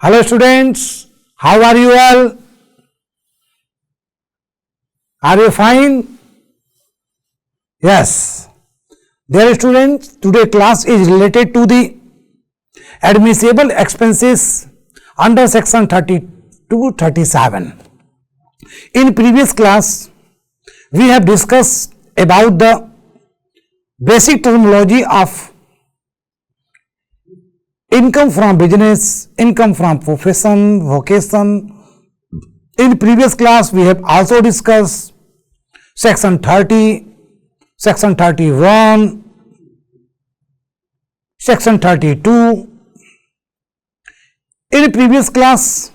Hello students, how are you all? Are you fine? Yes. Dear students, today class is related to the admissible expenses under section 32-37. In previous class, we have discussed about the basic terminology of income from business, income from profession, vocation. In previous class, we have also discussed section 30, section 31, section 32. In previous class,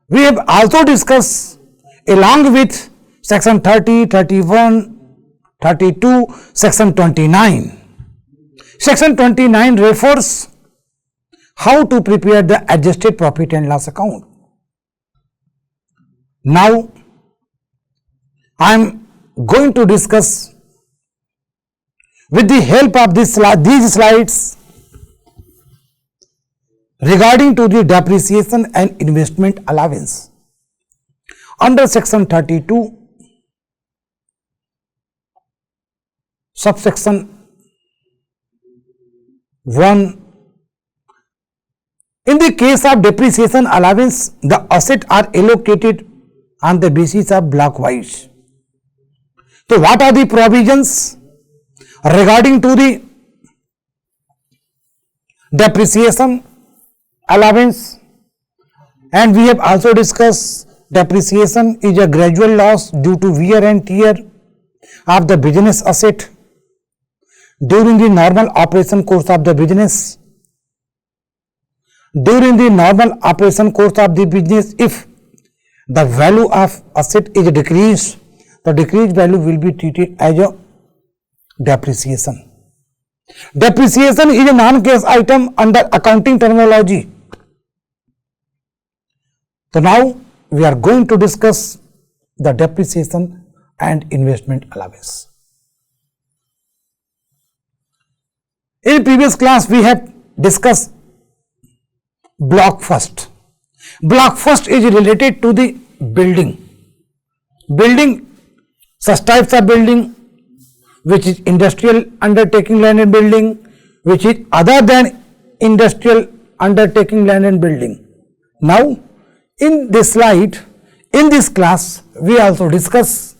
we have also discussed along with section 30, 31, 32, section 29. Section 29 refers how to prepare the adjusted profit and loss account. Now, I am going to discuss with the help of these slides regarding to the depreciation and investment allowance. Under section 32, subsection 1, in the case of depreciation allowance, the assets are allocated on the basis of block wise. So, what are the provisions regarding to the depreciation allowance? And we have also discussed depreciation is a gradual loss due to wear and tear of the business asset during the normal operation course of the business. During the normal operation course of the business, if the value of asset is decreased, the decreased value will be treated as a depreciation. Depreciation is a non-cash item under accounting terminology. So now we are going to discuss the depreciation and investment allowance. In previous class, we have discussed block first. Block first is related to the building. Building, such types of building, which is industrial undertaking land and building, which is other than industrial undertaking land and building. Now, in this slide, in this class, we also discuss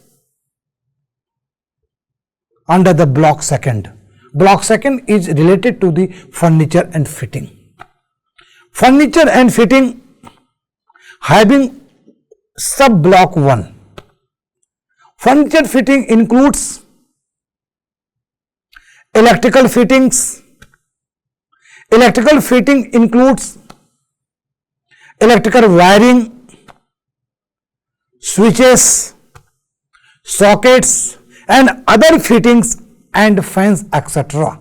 under the block second. Block second is related to the furniture and fitting. Furniture and fitting having sub block 1. Furniture fitting includes electrical fittings. Electrical fitting includes electrical wiring, switches, sockets and other fittings and fans, etc.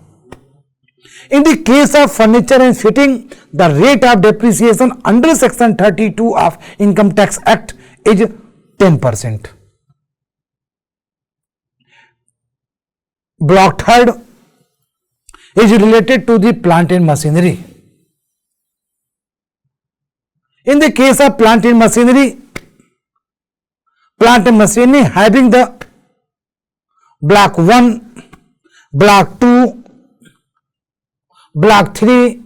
In the case of furniture and fitting, the rate of depreciation under section 32 of Income Tax Act is 10%. Block third is related to the plant and machinery. In the case of plant and machinery having the block 1, block 2, block 3,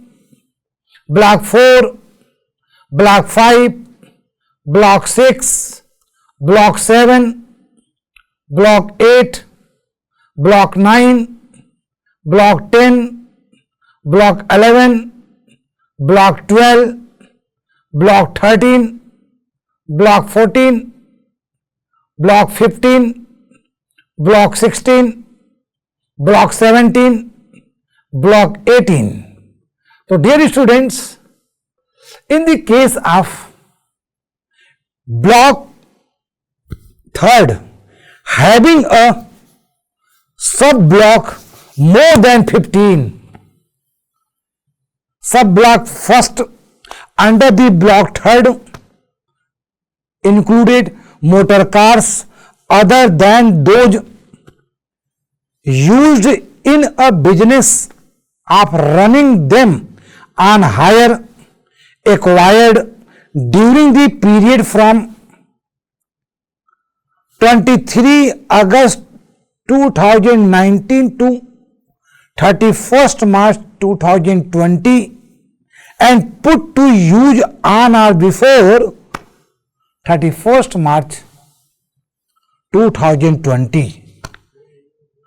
block 4, block 5, block 6, block 7, block 8, block 9, block 10, block 11, block 12, block 13, block 14, block 15, block 16, block 17, block 18. So, dear students, in the case of block third having a sub block more than 15, sub block first under the block third included motor cars other than those used in a business of running them on hire acquired during the period from 23 August 2019 to 31st March 2020 and put to use on or before 31st March 2020.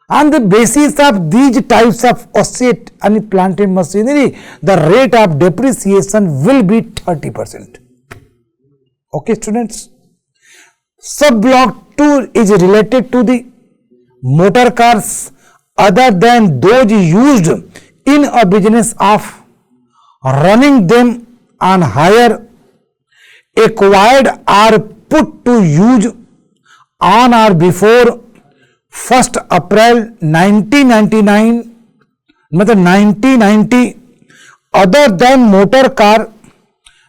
On the basis of these types of asset and plant and machinery, the rate of depreciation will be 30%. Okay, students. Sub-block 2 is related to the motor cars other than those used in a business of running them on hire, acquired or put to use on or before 1st April 1999, मतलब 1990, other than motor car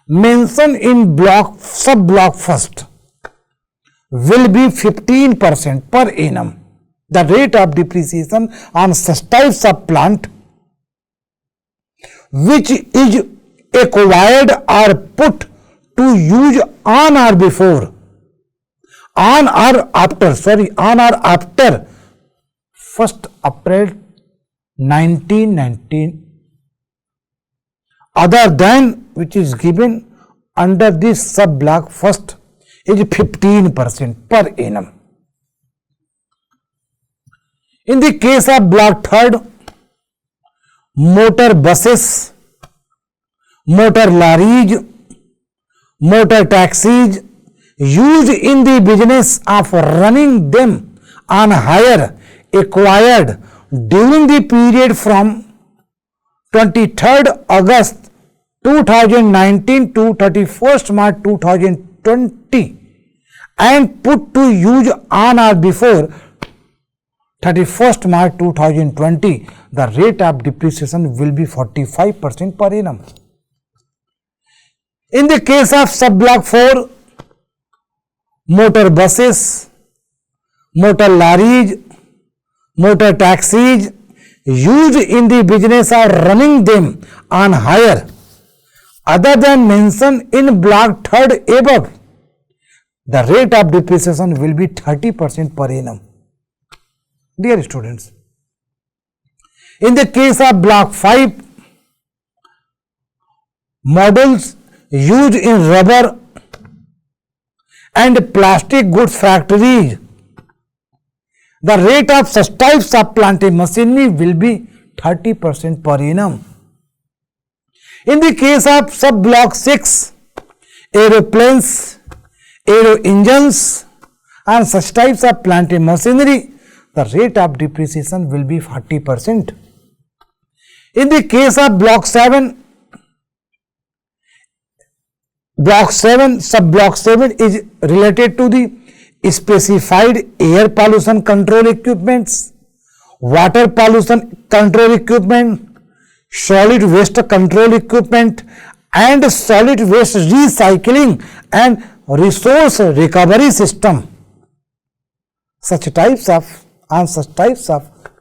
mentioned in sub-block first will be 15% per annum. The rate of depreciation on such types of plant which is acquired or put to use on or before, on or after 1st April 1919, other than which is given under this sub-block first is 15% per annum. In the case of block third, motor buses, motor lorries, motor taxis used in the business of running them on hire, acquired during the period from 23rd August 2019 to 31st March 2020 and put to use on or before 31st March 2020, the rate of depreciation will be 45% per annum. In the case of sub-block 4, motor buses, motor lorries, motor taxis used in the business of running them on hire, other than mentioned in block 3rd above, the rate of depreciation will be 30% per annum. Dear students, in the case of block 5, models used in rubber and plastic goods factories, the rate of such types of plant and machinery will be 30% per annum. In the case of sub-block 6, aeroplanes, aero engines and such types of plant and machinery, the rate of depreciation will be 40%. In the case of block 7, sub-block 7 is related to the specified air pollution control equipments, water pollution control equipment, solid waste control equipment and solid waste recycling and resource recovery system. Such types of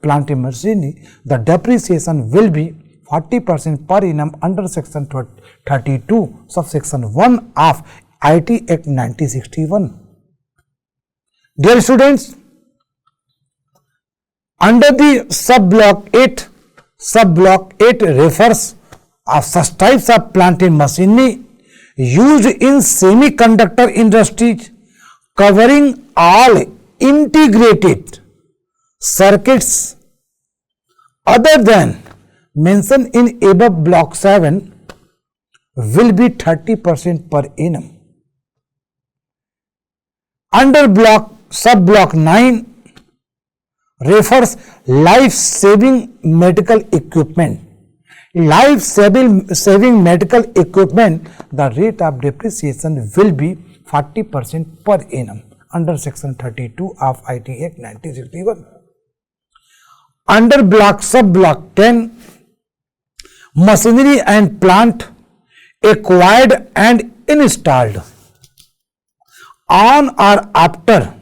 plant and machinery, the depreciation will be 40% per annum under section 32 subsection 1 of IT Act 1961. Dear students, under the sub-block 8 refers of such types of plant and machinery used in semiconductor industries covering all integrated circuits other than mentioned in above block 7 will be 30% per annum. Under sub-block 9 refers life-saving medical equipment. Life-saving medical equipment, the rate of depreciation will be 40% per annum under section 32 of IT Act 1961. Under sub-block 10, machinery and plant acquired and installed on or after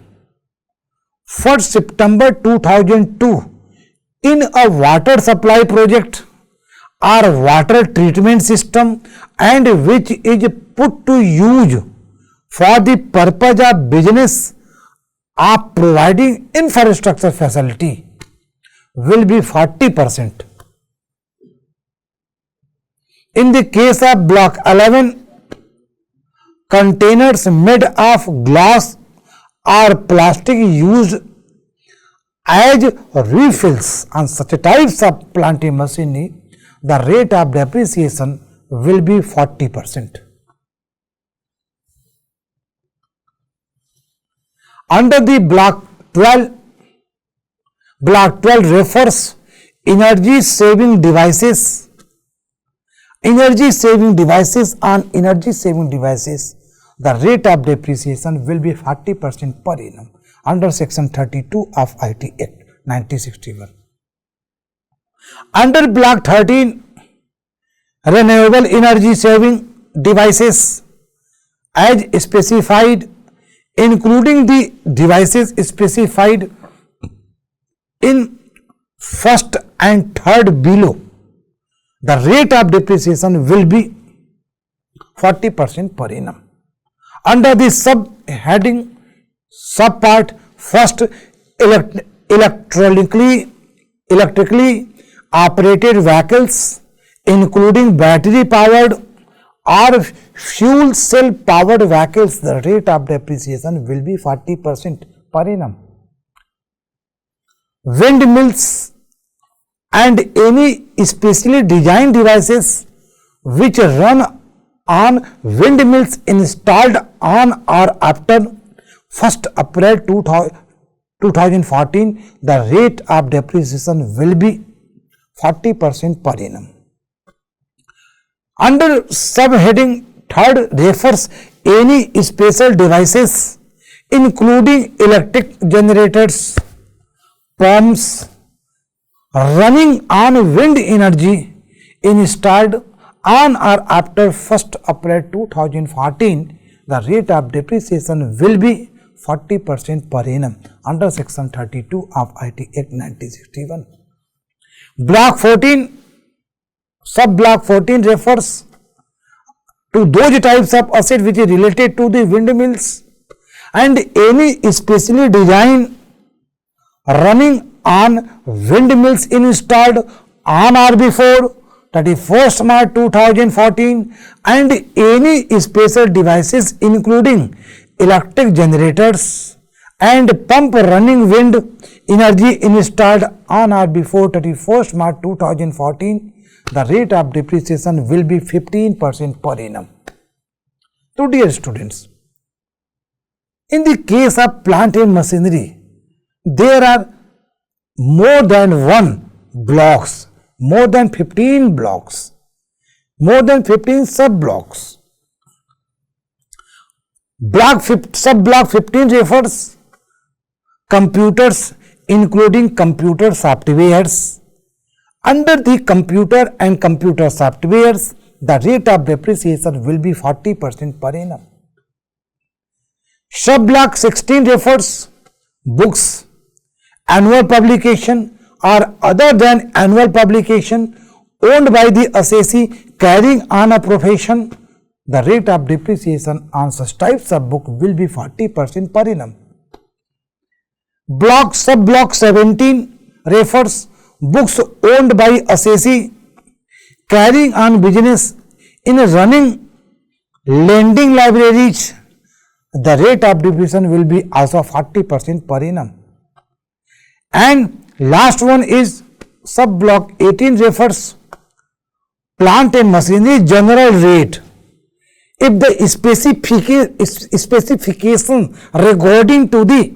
1st September 2002 in a water supply project or water treatment system and which is put to use for the purpose of business of providing infrastructure facility will be 40%. In the case of block 11, containers made of glass or plastic used as refills on such types of plant machinery, the rate of depreciation will be 40%. Under the block 12 refers energy saving devices. Energy saving devices, the rate of depreciation will be 40% per annum under section 32 of IT Act 1961. Under block 13, renewable energy saving devices as specified, including the devices specified in first and third below, the rate of depreciation will be 40% per annum. Under the subheading subpart first, electrically operated vehicles including battery powered or fuel cell powered vehicles, the rate of depreciation will be 40% per annum. Windmills and any specially designed devices which run on windmills installed on or after 1st April 2014, the rate of depreciation will be 40% per annum. Under subheading third refers any special devices including electric generators, pumps running on wind energy installed on or after 1st April 2014, the rate of depreciation will be 40% per annum under section 32 of IT Act 1961. Block 14, sub-block 14 refers to those types of assets which is related to the windmills and any specially designed running on windmills installed on or before 31st March 2014 and any special devices including electric generators and pump running wind energy installed on or before 31st March 2014, the rate of depreciation will be 15% per annum. So dear students, in the case of plant and machinery, there are more than one blocks, more than 15 blocks, more than 15 sub-blocks. Sub-block 15 refers computers including computer softwares. Under the computer and computer softwares, the rate of depreciation will be 40% per annum. Sub-block 16 refers books, annual publication or other than annual publication owned by the assessee carrying on a profession. The rate of depreciation on such types of book will be 40% per annum. Sub-block 17 refers books owned by assessee carrying on business in running lending libraries. The rate of depreciation will be also 40% per annum. And last one is sub-block 18 refers plant and machinery general rate. If the specification regarding to the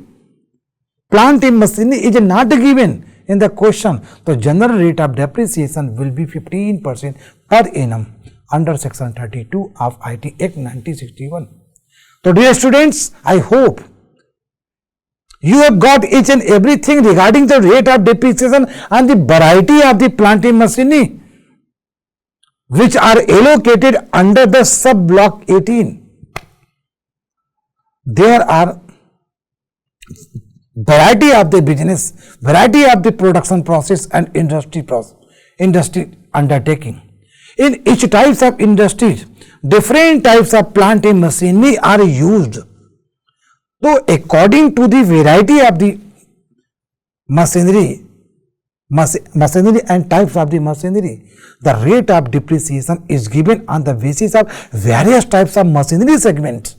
plant and machinery is not given in the question, the general rate of depreciation will be 15% per annum under section 32 of IT Act 1961. So dear students, I hope you have got each and everything regarding the rate of depreciation and the variety of the plant and machinery which are allocated under the sub-block 18. There are variety of the business, variety of the production process and industry undertaking. In each types of industries, different types of plant and machinery are used. So according to the variety of the machinery and types of the machinery, the rate of depreciation is given on the basis of various types of machinery segments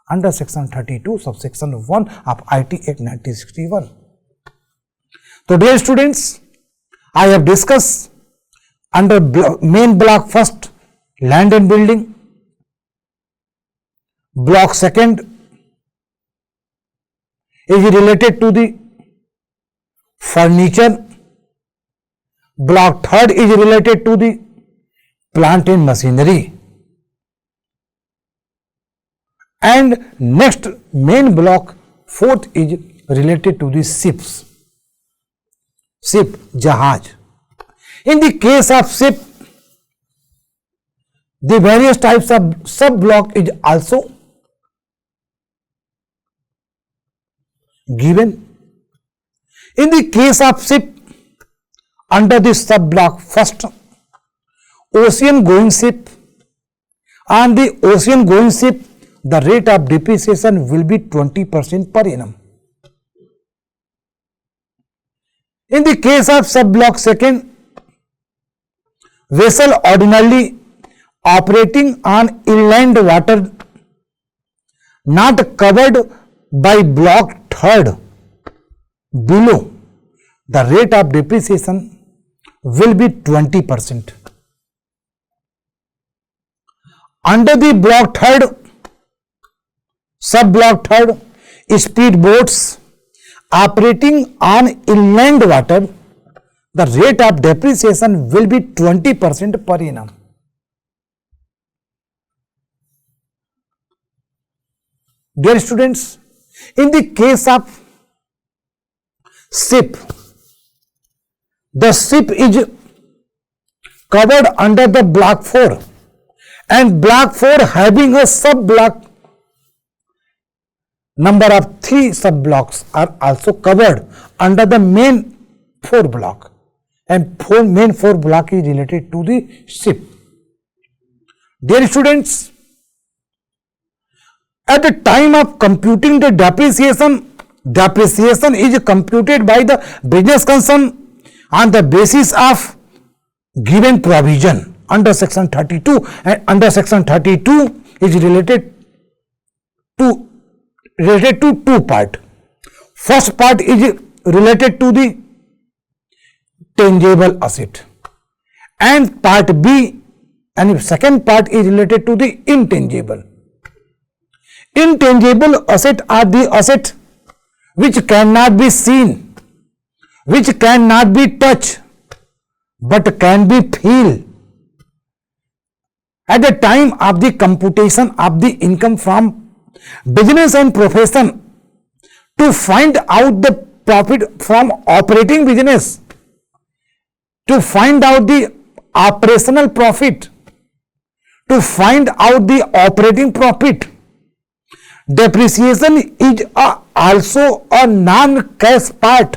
under section 32 subsection 1 of IT Act 1961. So dear students, I have discussed under main block first land and building, block second is related to the furniture, block third is related to the plant and machinery, and next main block fourth is related to the ships, ship, jahaj. In the case of ship, the various types of sub block is also given. In the case of ship, under the sub block first, ocean going ship. On the ocean going ship, the rate of depreciation will be 20% per annum. In the case of sub block second, vessel ordinarily operating on inland water not covered by block third below, the rate of depreciation will be 20%. Under the block third, sub block third, speed boats operating on inland water, the rate of depreciation will be 20% per annum. Dear students, in the case of ship, the ship is covered under the block 4, and block 4 having a sub block, number of 3 sub blocks are also covered under the main 4 block, and main 4 block is related to the ship. Dear students, at the time of computing the depreciation is computed by the business concern on the basis of given provision under section 32, and under section 32 is related to two parts. First part is related to the tangible asset, and part B and second part is related to the intangible. Intangible asset are the asset which cannot be seen, which cannot be touched, but can be feel. At the time of the computation of the income from business and profession, to find out the profit from operating business, to find out the operational profit, to find out the operating profit, depreciation is also a non-cash part,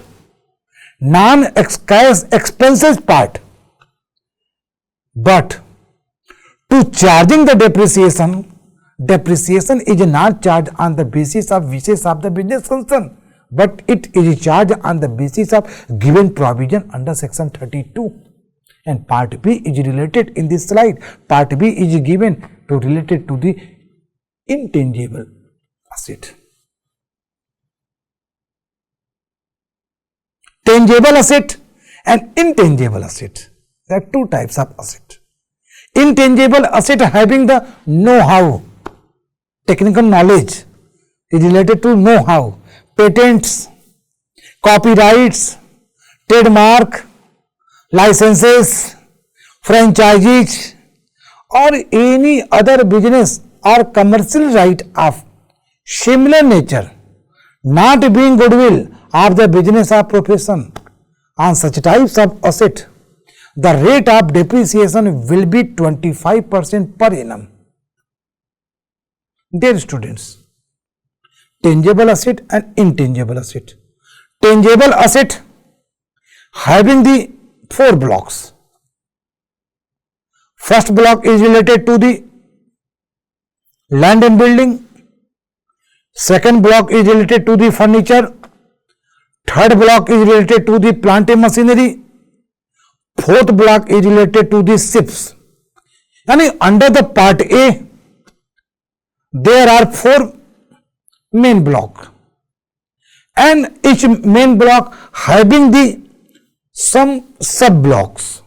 non-cash expenses part. But to charging the depreciation is not charged on the basis of wishes of the business concern, but it is charged on the basis of given provision under section 32. And part B is related in this slide. Part B is given to related to the intangible asset. Tangible asset and intangible asset. There are two types of asset. Intangible asset having the know-how, technical knowledge is related to know-how, patents, copyrights, trademark, licenses, franchises, or any other business or commercial right of similar nature, not being goodwill of the business or profession. On such types of asset, the rate of depreciation will be 25% per annum. Dear students, tangible asset and intangible asset. Tangible asset having the 4 blocks. First block is related to the land and building. Second block is related to the furniture. Third block is related to the plant and machinery. Fourth block is related to the ships. Yani under the part A, there are 4 main blocks, and each main block having the some sub blocks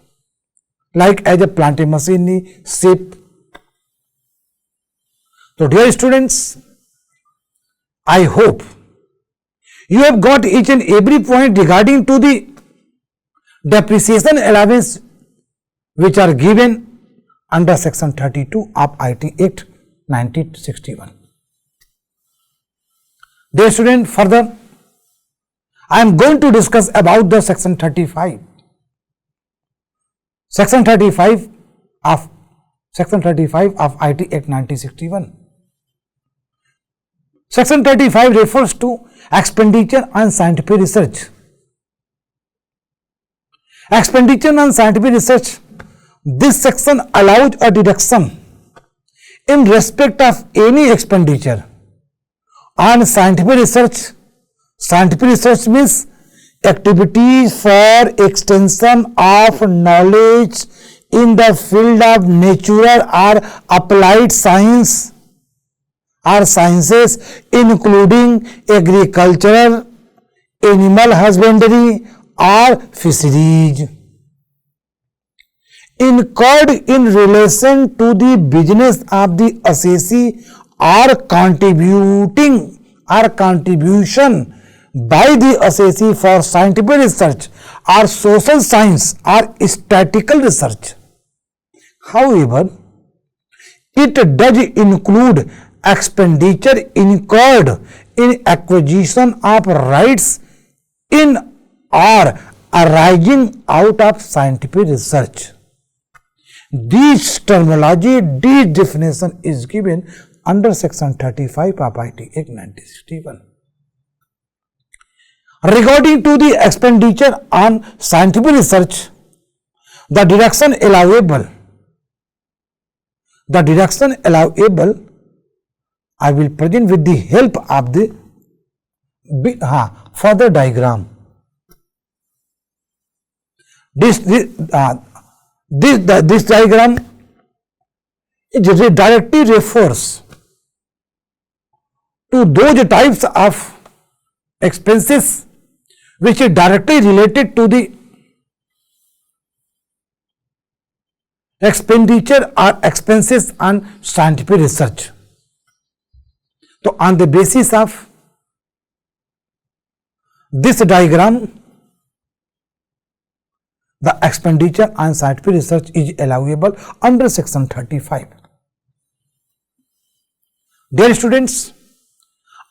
like as a plant and machinery, ship. So dear students, I hope you have got each and every point regarding to the depreciation allowance which are given under section 32 of IT Act 1961. Dear student, further I am going to discuss about the section 35. Section 35 of IT Act 1961. Section 35 refers to expenditure on scientific research. Expenditure on scientific research. This section allows a deduction in respect of any expenditure on scientific research. Scientific research means activities for extension of knowledge in the field of natural or applied science or sciences, including agriculture, animal husbandry or fisheries, incurred in relation to the business of the assessee or contribution by the assessee for scientific research or social science or statistical research. However, it does include expenditure incurred in acquisition of rights in or arising out of scientific research. This terminology, this definition is given under section 35 of IT Act 1961. Regarding to the expenditure on scientific research, the deduction allowable, I will present with the help of the further diagram. This diagram directly refers to those types of expenses which is directly related to the expenditure or expenses on scientific research. So on the basis of this diagram, the expenditure on scientific research is allowable under section 35. Dear students,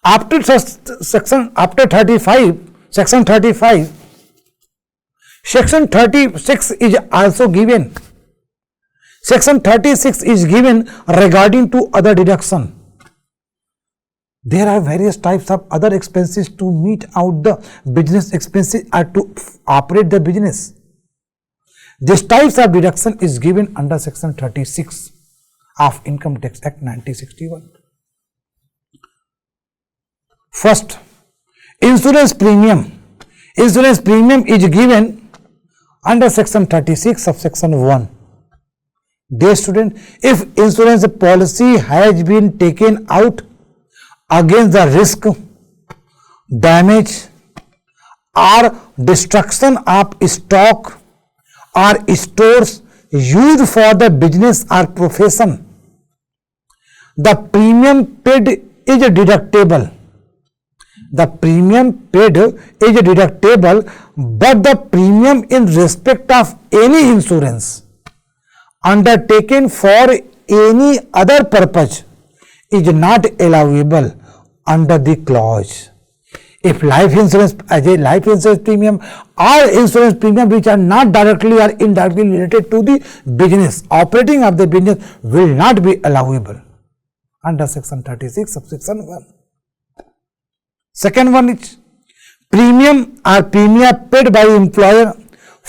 after section 35, section 36 is also given. Section 36 is given regarding to other deduction. There are various types of other expenses to meet out the business expenses or to operate the business. This types of deduction is given under section 36 of Income Tax Act 1961. First, insurance premium. Insurance premium is given under section 36 subsection 1. Dear student, if insurance policy has been taken out against the risk, damage or destruction of stock or stores used for the business or profession, the premium paid is deductible. The premium paid is deductible, but the premium in respect of any insurance undertaken for any other purpose is not allowable under the clause. If life insurance, as a life insurance premium or insurance premium which are not directly or indirectly related to the business, operating of the business, will not be allowable under section 36 subsection 1. Second one is premium or premium paid by employer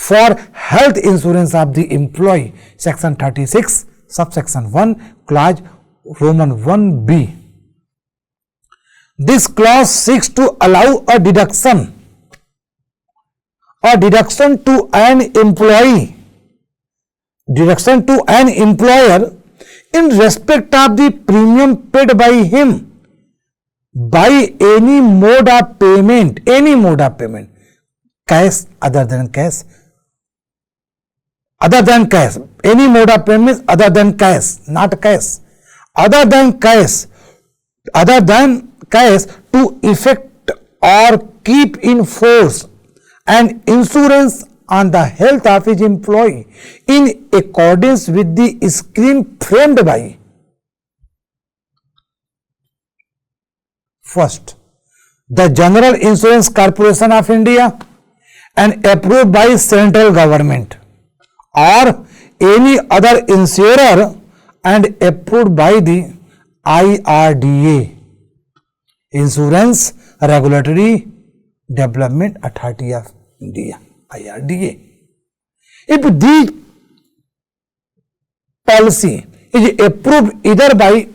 for health insurance of the employee, section 36 subsection 1 clause Roman 1b. This clause seeks to allow a deduction to an employee, deduction to an employer in respect of the premium paid by him by any mode of payment, cash other than cash, any mode of payment other than cash, not cash, other than cash to effect or keep in force an insurance on the health of his employee in accordance with the scheme framed by first, the General Insurance Corporation of India and approved by central government, or any other insurer and approved by the IRDA, Insurance Regulatory Development Authority of India, IRDA. If the policy is approved either by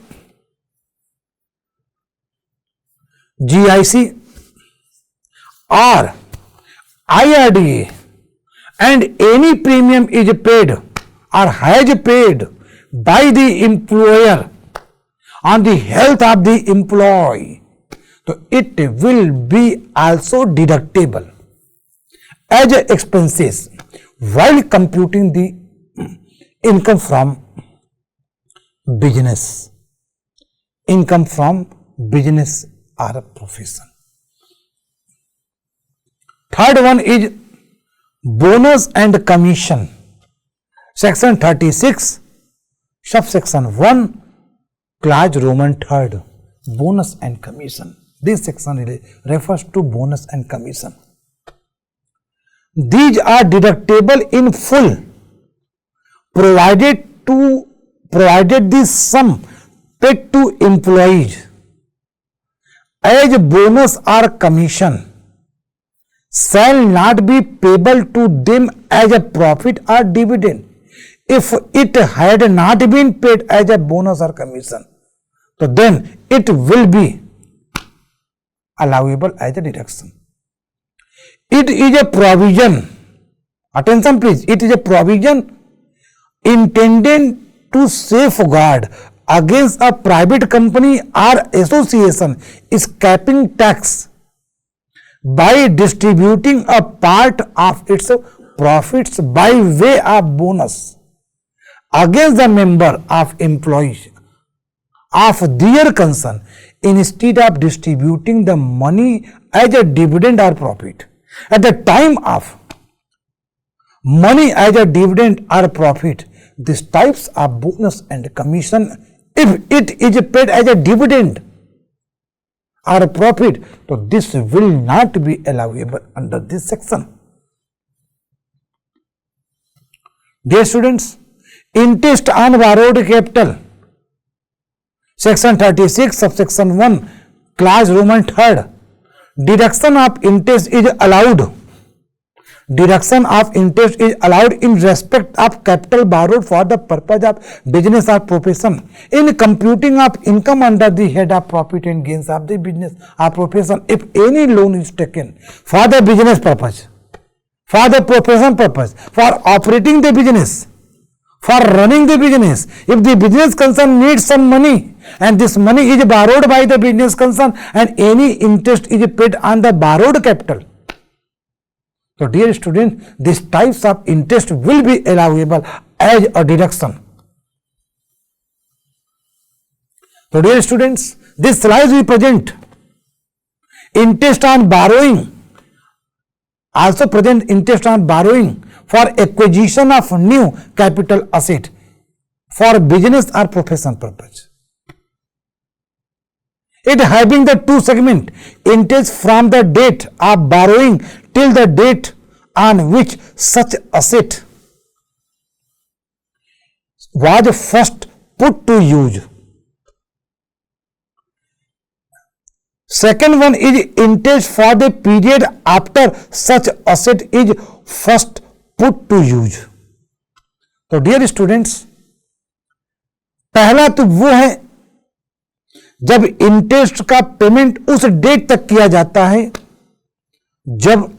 GIC or IRDA and any premium is paid or has paid by the employer on the health of the employee, so it will be also deductible as expenses while computing the income from business, or profession. Third one is bonus and commission, section 36 subsection 1 clause Roman 3rd, bonus and commission. This section refers to bonus and commission. These are deductible in full provided the sum paid to employees as bonus or commission shall not be payable to them as a profit or dividend if it had not been paid as a bonus or commission. So then it will be allowable as a deduction. It is a provision, attention please, it is a provision intended to safeguard against a private company or association escaping tax by distributing a part of its profits by way of bonus against the member of employees of their concern instead of distributing the money as a dividend or profit. At the time of money as a dividend or profit, these types of bonus and commission, if it is paid as a dividend or a profit, so this will not be allowable under this section. Dear students, interest on borrowed capital, section 36 subsection 1 clause Roman 3rd, deduction of interest is allowed. Deduction of interest is allowed in respect of capital borrowed for the purpose of business or profession in computing of income under the head of profit and gains of the business or profession. If any loan is taken for the business purpose, for the profession purpose, for operating the business, for running the business, if the business concern needs some money and this money is borrowed by the business concern and any interest is paid on the borrowed capital, so dear student, these types of interest will be allowable as a deduction. So dear students, this slide we present interest on borrowing, also present interest on borrowing for acquisition of new capital asset for business or profession purpose. It having the two segment, interest from the date of borrowing till the date on which such asset was first put to use. Second one is interest for the period after such asset is first put to use. तो dear students, पहला तो वो है जब interest का payment उस date तक किया जाता है जब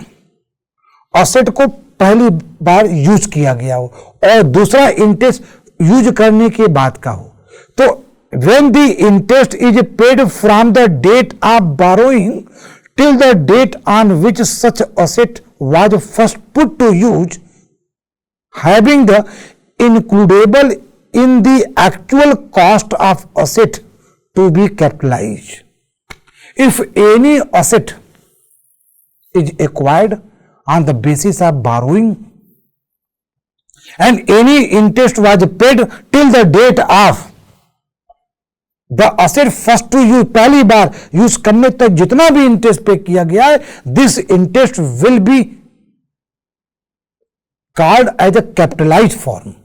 असेट को पहली बार यूज किया गया हो, और दूसरा इंटरेस्ट यूज करने के बाद का हो। तो when the interest is paid from the date of borrowing till the date on which such asset was first put to use, having the includable in the actual cost of asset to be capitalized. If any asset is acquired on the basis of borrowing and any interest was paid till the date of the asset first to use, पहली बार use करने तक जितना भी interest पे किया गया है, this interest will be called as a capitalized form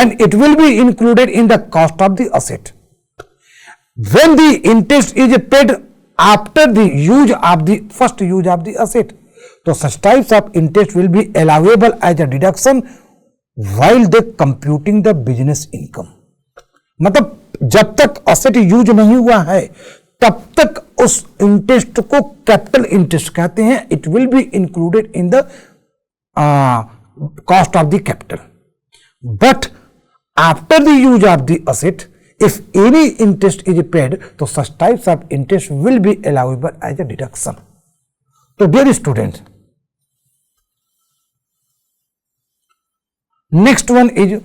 and it will be included in the cost of the asset. When the interest is paid after the use of the first use of the asset, so such types of interest will be allowable as a deduction while they computing the business income. मतलब जब तक asset use नहीं हुआ है तब तक उस interest को कैपिटल इंटरेस्ट कहते हैं. It will be included in the cost of the capital. But after the use of the asset, if any interest is paid, so such types of interest will be allowable as a deduction. So dear students, next one is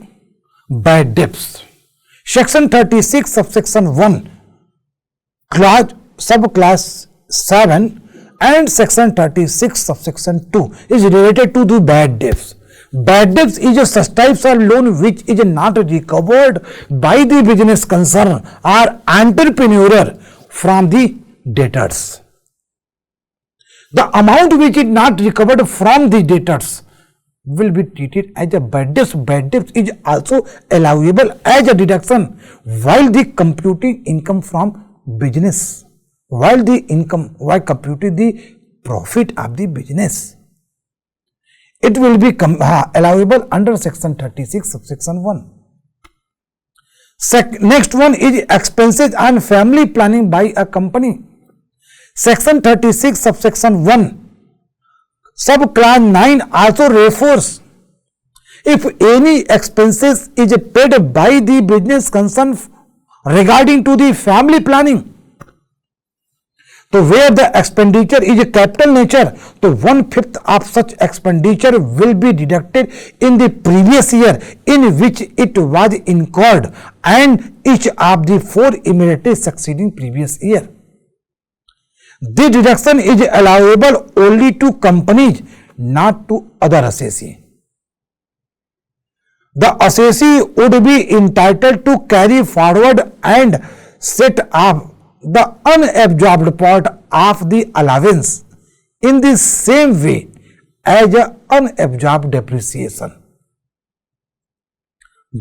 bad debts. Section 36 subsection 1 clause subclass 7 and section 36 subsection 2 is related to the bad debts. Bad debts is a such types of loan which is not recovered by the business concern or entrepreneur from the debtors. The amount which is not recovered from the debtors will be treated as a bad debts. Bad debts is also allowable as a deduction while the computing income from business, while computing the profit of the business. It will be allowable under section 36 subsection 1. Next one is expenses and family planning by a company. Section 36 subsection 1 subclass 9 also refers if any expenses is paid by the business concern regarding to the family planning. So where the expenditure is a capital nature, so 1/5 of such expenditure will be deducted in the previous year in which it was incurred and each of the 4 immediately succeeding previous year. The deduction is allowable only to companies, not to other associates. The associate would be entitled to carry forward and set up the unabsorbed part of the allowance in the same way as a unabsorbed depreciation.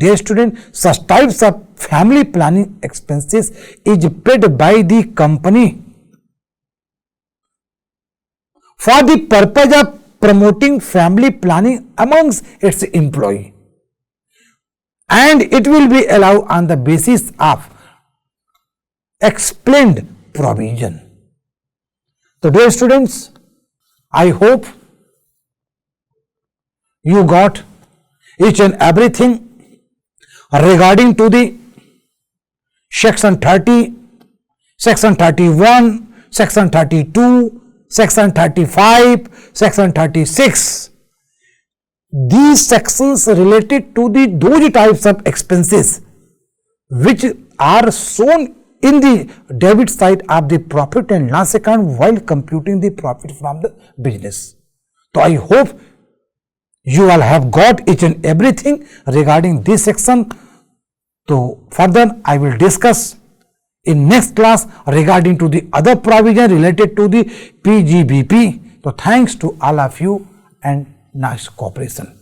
Dear student, such types of family planning expenses is paid by the company for the purpose of promoting family planning amongst its employees, and it will be allowed on the basis of explained provision. So dear students, I hope you got each and everything regarding to the section 30, section 31, section 32, section 35, section 36. These sections related to those types of expenses which are shown in the debit side of the profit and loss account while computing the profit from the business. So I hope you all have got each and everything regarding this section. So further I will discuss in next class regarding to the other provision related to the PGBP. So thanks to all of you and nice cooperation.